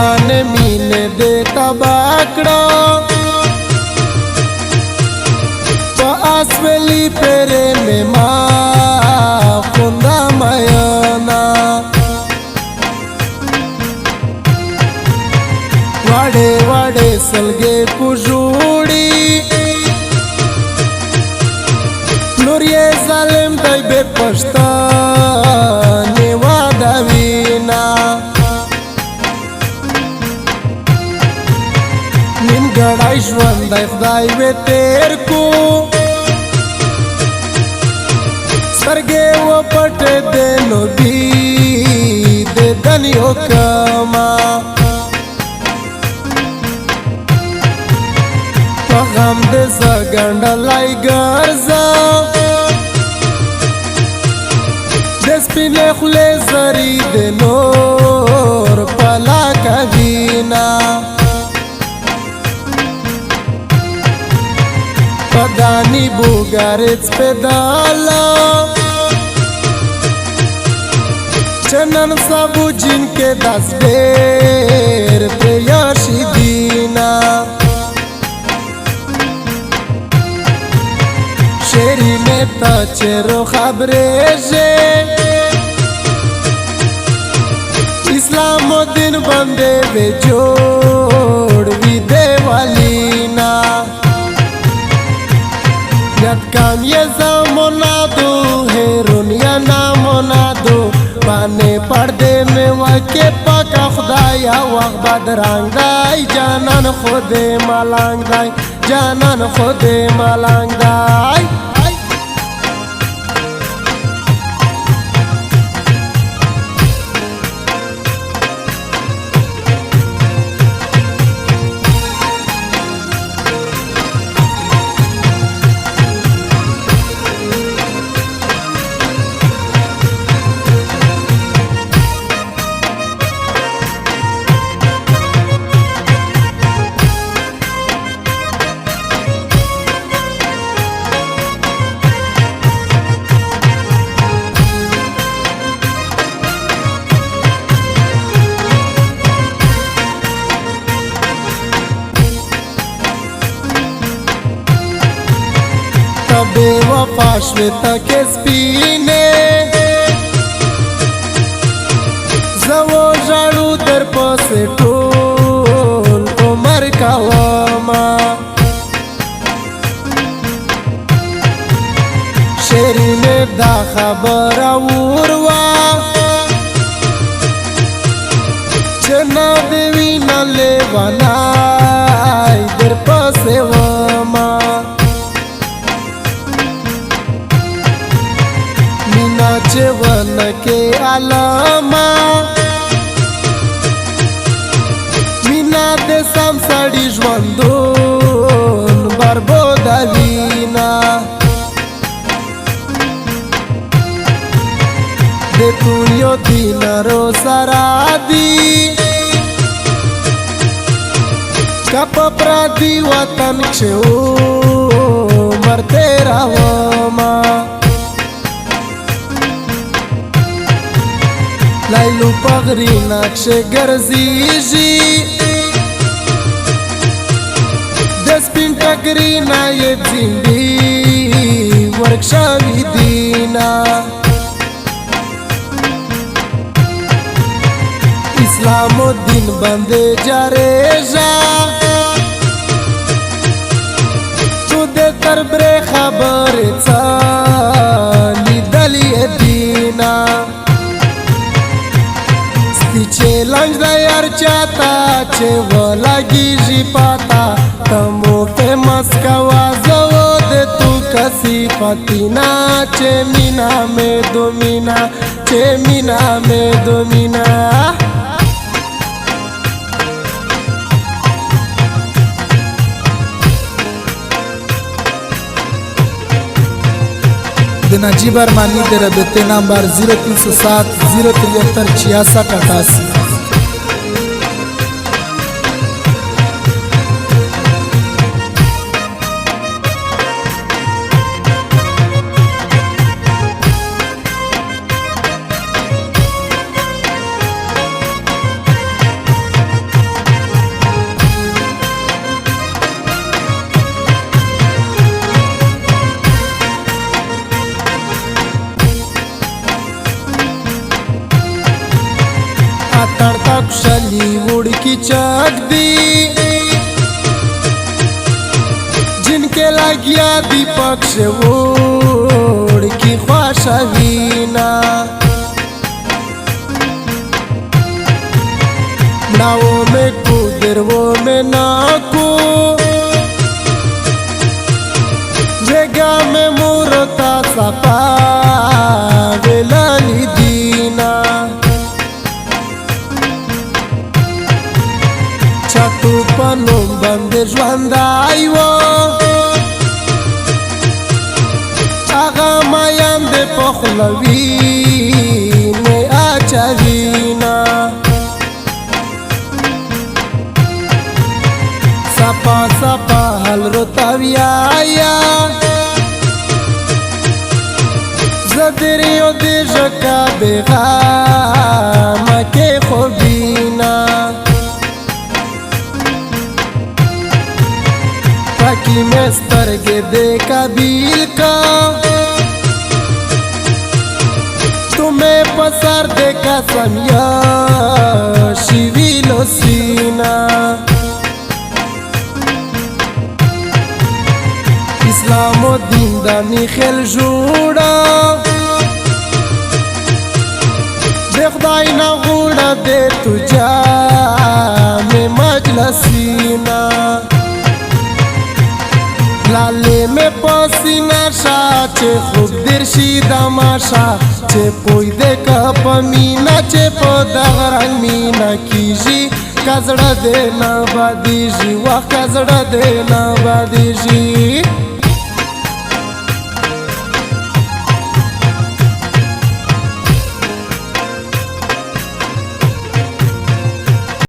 جهان مینه دې تباه کړه په اسویلی پرې مې ما خونده مینا واړې واړې سلګې کو جوړي پلور یې ظالم دی بې پښتانې واده وینا نیمګړی ژوند دی خدای وې تېر کو سترګې وپټې دې نو بي دې دني وکما په غم دې زه ګنډلی ګرځه د سپینې خولې زري دې نور په لاکه وینا پدانی بوګارېڅ پیداله چنن سابو جن کې داس ډېر پریاشي دینا شیرینه تا چیرو خبرېږي اسلام و دین باندې به جوړ وي دیوالینا یاد کام یه زمانادو هیرونیا نامانادو بانه پرده میں وکے پاکا خدایا وقت بدرنگ دای جانان خود ملنگ دای جانان خود ملنگ دای बे वफा श्वेता के स्पीने जवो जाड़ू दर पसे टोल उमर का वमा शेरीने दा खबर उर्वा चना देवी न लेवाना दर पसे वमा जीवन के आलमा मीना दे सामसाडी ژوندون بربوده وینا د تویو دینارو سره دی کپ پردی وطن چې مرته راوما لایلو پغری نقش ګرځيږي د سپین ټګری نه یې زندي ورکشاوي دینا اسلام و دین باندې جارېږه تو دې تر برې خبرې څه لیدلې دینا چیلنج دا یار چاہتا چه ولگیجی پاتا تمو فیمس کوا زود تو کسی پتینا چه مینا میں دو مینا چه مینا میں دو مینا नजीब अरमानी दे रबते नंबर 0307 073 66 88। اتر تک شلی وڑکی چک دی جن کے لگیا دیپک سے وڑکی خواشوینا مڑاو میں کو درو میں ناکو جگہ میں مورتا سپا ویلالی دینا چاٹو پنوم بندر ژوندی و هغه ماین د په خوله وینې اچوینا سپا سپا حل روتاویایا زدریو د ژکا بېغامه کې خوبینا پاکی میں سترگے دے قبیل کا تمہیں پسر دے قسم یا شیویلو سینا اسلام و دین دانی خیل جوڑا دے خدای نا غوڑا دے تجا میں مجلسینا لاله می پسینا شا چه خوب درشی دماشا چه پوی دکا پا مینا چه پا دغرنگ مینا کیجی کزڑا دینا بادیجی وقت کزڑا دینا بادیجی